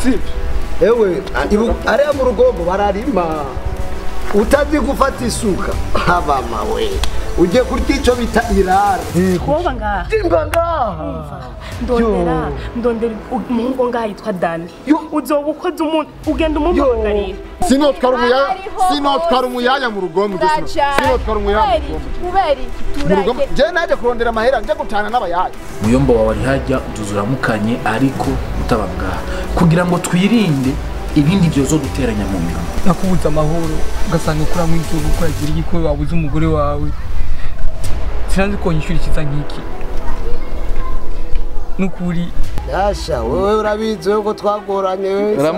si ewe ariya mu rugongo bararima utazi gufata isuka habama we uje kurya ico bita irara Woba ngaha Jimba ngaha ndondera umuhungu ngaha yitwa Dany uzoba ukoze umuntu ugenda umubagarira sinotwara umuyaya mu rugomo sinotwara umuyaya mu rugomo je naje kurondera amahera nje gutana n'abayaya muyombo wawe ari hajya uzuramukanye ariko utababwaha kugira ngo twirinde ibindi byozo guteranya mu mirimo nakubuza amahoro ugasanga ukura mu igihugu ko yagira igiko wabuze umugore wawe sinanzi ko nyishuri kiza nk'iki nukuri Yasha wewe urabizi uko twagoranye wese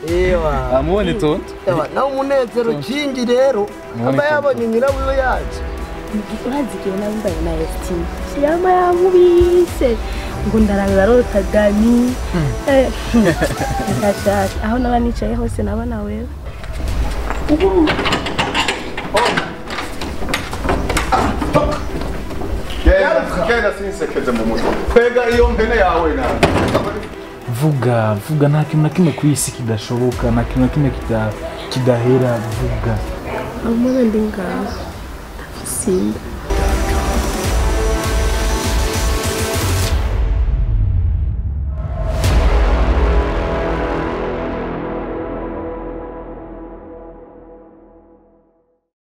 ewa amubone tonto ewa na umunezero kingi rero aba yabonye nyira wiwe yaje urazigiye nambaye na estime siyama yankubise ngo ndarabira rota Dany ndashaka aho naba nicaye hose nabona wewe keza sinsekeje mu mutwe kwega iyo mpene yawe na vuga nta kintu na kimwe ku isi kidashoboka nta kintu na kimwe kidahera vuga amubende ngaho simba